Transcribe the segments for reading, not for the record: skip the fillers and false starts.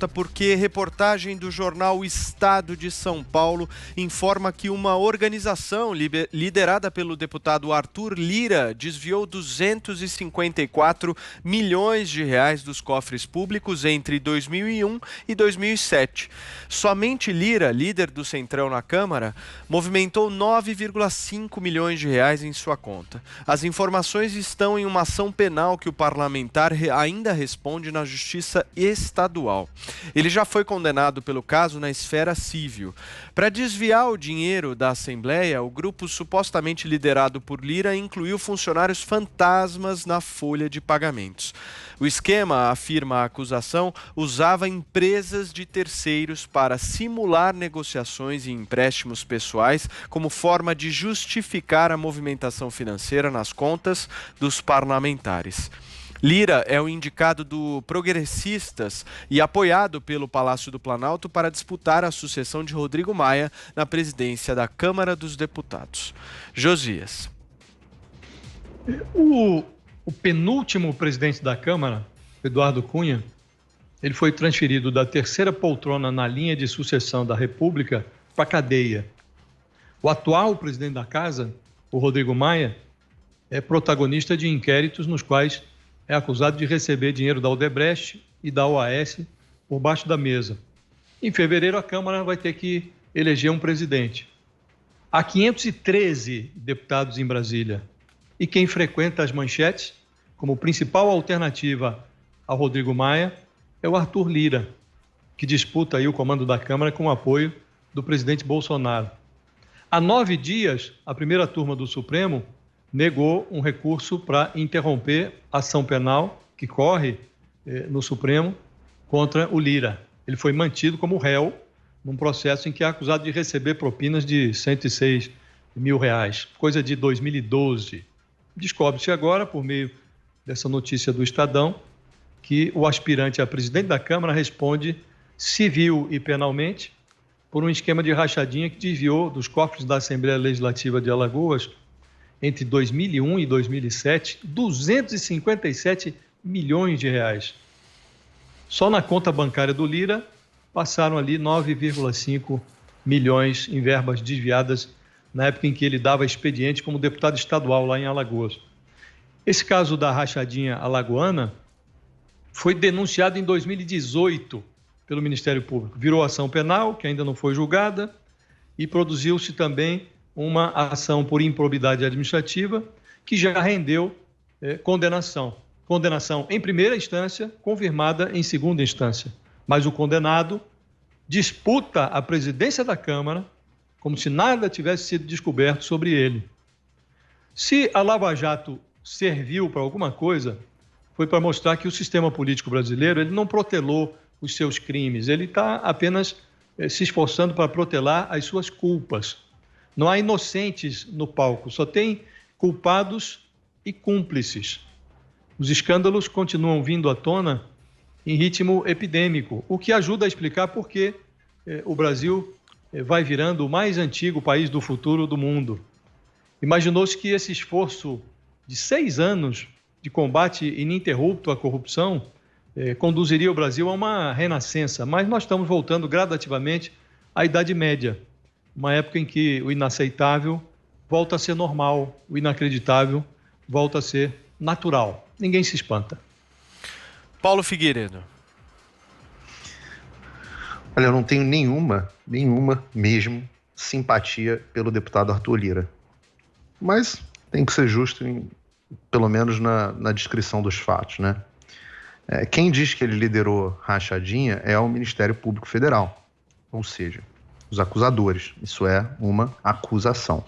Porque reportagem do jornal Estado de São Paulo informa que uma organização liderada pelo deputado Arthur Lira desviou 254 milhões de reais dos cofres públicos entre 2001 e 2007. Somente Lira, líder do Centrão na Câmara, movimentou 9,5 milhões de reais em sua conta. As informações estão em uma ação penal que o parlamentar ainda responde na Justiça Estadual. Ele já foi condenado pelo caso na esfera civil. Para desviar o dinheiro da Assembleia, o grupo supostamente liderado por Lira incluiu funcionários fantasmas na folha de pagamentos. O esquema, afirma a acusação, usava empresas de terceiros para simular negociações e empréstimos pessoais como forma de justificar a movimentação financeira nas contas dos parlamentares. Lira é o indicado do Progressistas e apoiado pelo Palácio do Planalto para disputar a sucessão de Rodrigo Maia na presidência da Câmara dos Deputados. Josias. O penúltimo presidente da Câmara, Eduardo Cunha, ele foi transferido da terceira poltrona na linha de sucessão da República para a cadeia. O atual presidente da Casa, o Rodrigo Maia, é protagonista de inquéritos nos quais é acusado de receber dinheiro da Odebrecht e da OAS por baixo da mesa. Em fevereiro, a Câmara vai ter que eleger um presidente. Há 513 deputados em Brasília. E quem frequenta as manchetes, como principal alternativa ao Rodrigo Maia, é o Arthur Lira, que disputa aí o comando da Câmara com o apoio do presidente Bolsonaro. Há 9 dias, a primeira turma do Supremo negou um recurso para interromper a ação penal que corre no Supremo contra o Lira. Ele foi mantido como réu num processo em que é acusado de receber propinas de 106 mil reais, coisa de 2012. Descobre-se agora, por meio dessa notícia do Estadão, que o aspirante a presidente da Câmara responde civil e penalmente por um esquema de rachadinha que desviou dos cofres da Assembleia Legislativa de Alagoas entre 2001 e 2007, 257 milhões de reais. Só na conta bancária do Lira passaram ali 9,5 milhões em verbas desviadas na época em que ele dava expediente como deputado estadual lá em Alagoas. Esse caso da rachadinha alagoana foi denunciado em 2018 pelo Ministério Público. Virou ação penal, que ainda não foi julgada, e produziu-se também uma ação por improbidade administrativa que já rendeu condenação. Condenação em primeira instância, confirmada em segunda instância. Mas o condenado disputa a presidência da Câmara como se nada tivesse sido descoberto sobre ele. Se a Lava Jato serviu para alguma coisa, foi para mostrar que o sistema político brasileiro ele não protelou os seus crimes, ele está apenas se esforçando para protelar as suas culpas. Não há inocentes no palco, só tem culpados e cúmplices. Os escândalos continuam vindo à tona em ritmo epidêmico, o que ajuda a explicar por que o Brasil vai virando o mais antigo país do futuro do mundo. Imaginou-se que esse esforço de 6 anos de combate ininterrupto à corrupção conduziria o Brasil a uma renascença, mas nós estamos voltando gradativamente à Idade Média, uma época em que o inaceitável volta a ser normal, o inacreditável volta a ser natural. Ninguém se espanta. Paulo Figueiredo. Olha, eu não tenho nenhuma mesmo simpatia pelo deputado Arthur Lira. Mas tem que ser justo, pelo menos na descrição dos fatos, né? Quem diz que ele liderou rachadinha é o Ministério Público Federal, ou seja, os acusadores. Isso é uma acusação.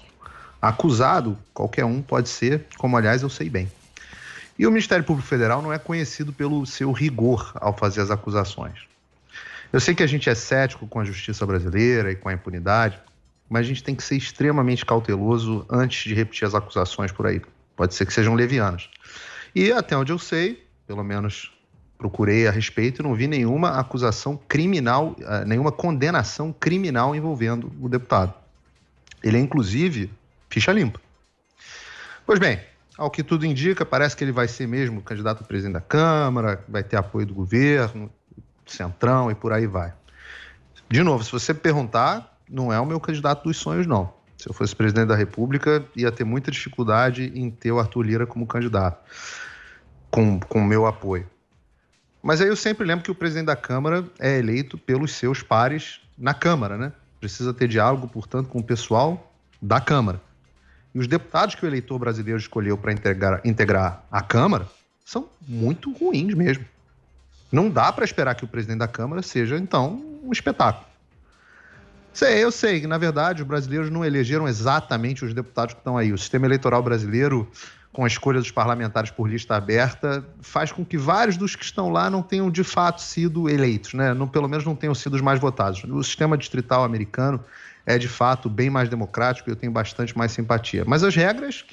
Acusado, qualquer um pode ser, como aliás eu sei bem. E o Ministério Público Federal não é conhecido pelo seu rigor ao fazer as acusações. Eu sei que a gente é cético com a justiça brasileira e com a impunidade, mas a gente tem que ser extremamente cauteloso antes de repetir as acusações por aí. Pode ser que sejam levianas. E até onde eu sei, pelo menos procurei a respeito e não vi nenhuma acusação criminal, nenhuma condenação criminal envolvendo o deputado. Ele é, inclusive, ficha limpa. Pois bem, ao que tudo indica, parece que ele vai ser mesmo candidato a presidente da Câmara, vai ter apoio do governo, Centrão e por aí vai. De novo, se você perguntar, não é o meu candidato dos sonhos, não. Se eu fosse presidente da República, ia ter muita dificuldade em ter o Arthur Lira como candidato, com o meu apoio. Mas aí eu sempre lembro que o presidente da Câmara é eleito pelos seus pares na Câmara, né? Precisa ter diálogo, portanto, com o pessoal da Câmara. E os deputados que o eleitor brasileiro escolheu para integrar a Câmara são muito ruins mesmo. Não dá para esperar que o presidente da Câmara seja, então, um espetáculo. Eu sei que, na verdade, os brasileiros não elegeram exatamente os deputados que estão aí. O sistema eleitoral brasileiro, com a escolha dos parlamentares por lista aberta, faz com que vários dos que estão lá não tenham, de fato, sido eleitos, né? Pelo menos não tenham sido os mais votados. O sistema distrital americano é, de fato, bem mais democrático e eu tenho bastante mais simpatia. Mas as regras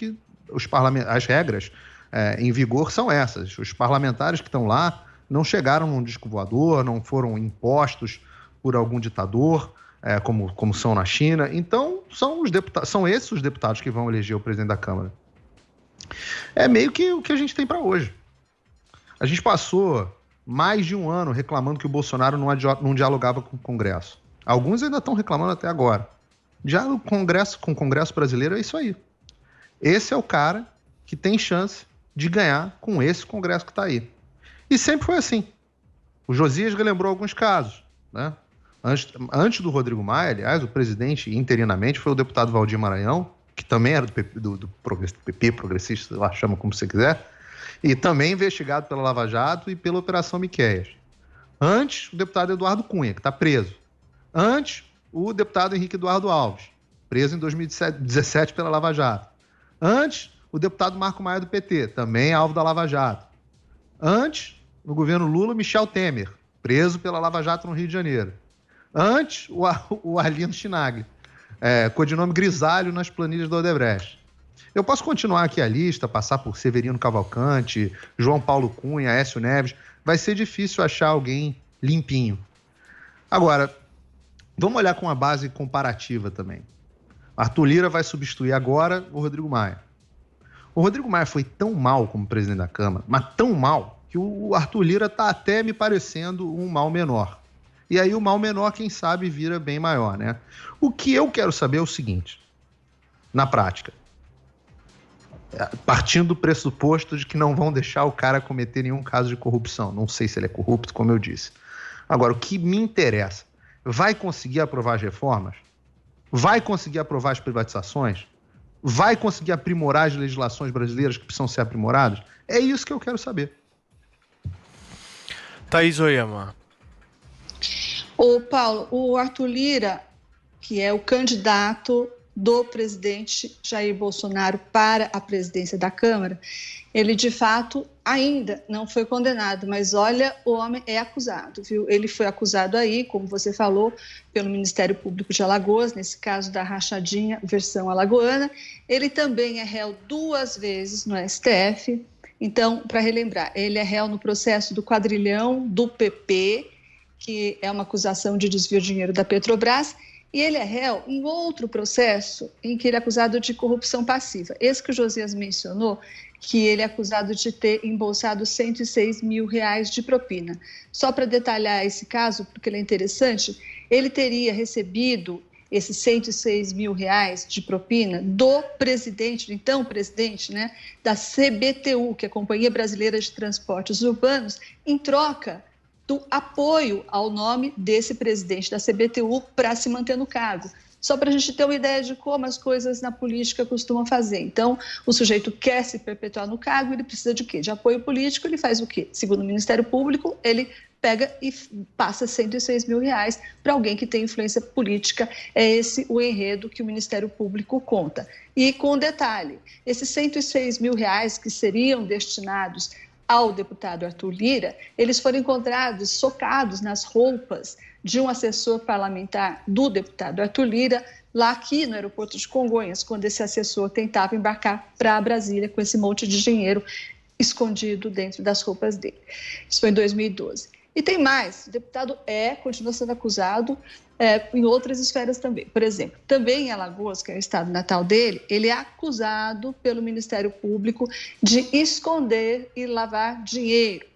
em vigor são essas. Os parlamentares que estão lá não chegaram num disco voador, não foram impostos por algum ditador, como são na China. Então, são esses os deputados que vão eleger o presidente da Câmara. É meio que o que a gente tem para hoje. A gente passou mais de um ano reclamando que o Bolsonaro não dialogava com o Congresso. Alguns ainda estão reclamando até agora. Diálogo com o Congresso brasileiro é isso aí. Esse é o cara que tem chance de ganhar com esse Congresso que está aí. E sempre foi assim. O Josias relembrou alguns casos, né? Antes do Rodrigo Maia, aliás, o presidente interinamente foi o deputado Valdir Maranhão, que também era do PP progressista, lá chama como você quiser, e também investigado pela Lava Jato e pela Operação Miqueias. Antes, o deputado Eduardo Cunha, que está preso. Antes, o deputado Henrique Eduardo Alves, preso em 2017 pela Lava Jato. Antes, o deputado Marco Maia do PT, também alvo da Lava Jato. Antes, no governo Lula, Michel Temer, preso pela Lava Jato no Rio de Janeiro. Antes, o Arlindo Chinagli, codinome Grisalho nas planilhas da Odebrecht. Eu posso continuar aqui a lista, passar por Severino Cavalcante, João Paulo Cunha, Aécio Neves. Vai ser difícil achar alguém limpinho. Agora, vamos olhar com uma base comparativa também. Arthur Lira vai substituir agora o Rodrigo Maia. O Rodrigo Maia foi tão mal como presidente da Câmara, mas tão mal, que o Arthur Lira está até me parecendo um mal menor. E aí o mal menor, quem sabe, vira bem maior, né? O que eu quero saber é o seguinte, na prática, partindo do pressuposto de que não vão deixar o cara cometer nenhum caso de corrupção. Não sei se ele é corrupto, como eu disse. Agora, o que me interessa, vai conseguir aprovar as reformas? Vai conseguir aprovar as privatizações? Vai conseguir aprimorar as legislações brasileiras que precisam ser aprimoradas? É isso que eu quero saber. Thaís Oyama. Ô, Paulo, o Arthur Lira, que é o candidato do presidente Jair Bolsonaro para a presidência da Câmara, ele, de fato, ainda não foi condenado, mas olha, o homem é acusado, viu? Ele foi acusado aí, como você falou, pelo Ministério Público de Alagoas, nesse caso da rachadinha versão alagoana. Ele também é réu 2 vezes no STF. Então, para relembrar, ele é réu no processo do quadrilhão do PP, que é uma acusação de desvio de dinheiro da Petrobras, e ele é réu em outro processo em que ele é acusado de corrupção passiva. Esse que o Josias mencionou, que ele é acusado de ter embolsado R$106 mil de propina. Só para detalhar esse caso, porque ele é interessante, ele teria recebido esses R$106 mil de propina do presidente, então presidente, né, da CBTU, que é a Companhia Brasileira de Transportes Urbanos, em troca do apoio ao nome desse presidente da CBTU para se manter no cargo. Só para a gente ter uma ideia de como as coisas na política costumam fazer. Então, o sujeito quer se perpetuar no cargo, ele precisa de quê? De apoio político, ele faz o quê? Segundo o Ministério Público, ele pega e passa R$106 mil para alguém que tem influência política. É esse o enredo que o Ministério Público conta. E com um detalhe, esses R$106 mil que seriam destinados ao deputado Arthur Lira, eles foram encontrados socados nas roupas de um assessor parlamentar do deputado Arthur Lira, lá aqui no aeroporto de Congonhas, quando esse assessor tentava embarcar para Brasília com esse monte de dinheiro escondido dentro das roupas dele. Isso foi em 2012. E tem mais, o deputado continua sendo acusado em outras esferas também. Por exemplo, também em Alagoas, que é o estado natal dele, ele é acusado pelo Ministério Público de esconder e lavar dinheiro.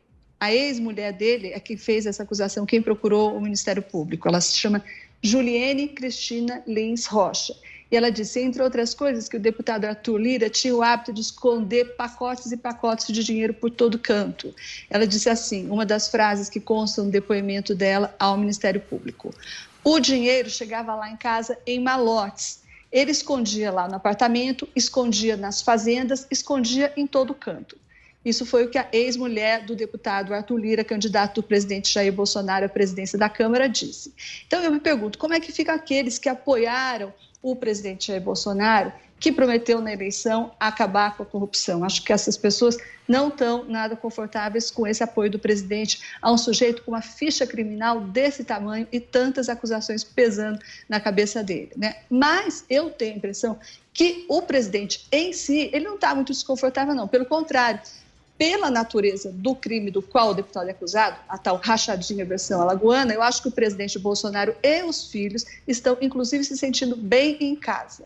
a ex-mulher dele é quem fez essa acusação, quem procurou o Ministério Público. Ela se chama Juliene Cristina Lins Rocha. E ela disse, entre outras coisas, que o deputado Arthur Lira tinha o hábito de esconder pacotes e pacotes de dinheiro por todo canto. Ela disse assim, uma das frases que constam no depoimento dela ao Ministério Público. O dinheiro chegava lá em casa em malotes. Ele escondia lá no apartamento, escondia nas fazendas, escondia em todo canto. Isso foi o que a ex-mulher do deputado Arthur Lira, candidato do presidente Jair Bolsonaro à presidência da Câmara, disse. Então eu me pergunto, como é que ficam aqueles que apoiaram o presidente Jair Bolsonaro, que prometeu na eleição acabar com a corrupção? Acho que essas pessoas não estão nada confortáveis com esse apoio do presidente a um sujeito com uma ficha criminal desse tamanho e tantas acusações pesando na cabeça dele, né? Mas eu tenho a impressão que o presidente em si, ele não está muito desconfortável, não. Pelo contrário, pela natureza do crime do qual o deputado é acusado, a tal rachadinha versão alagoana, eu acho que o presidente Bolsonaro e os filhos estão, inclusive, se sentindo bem em casa.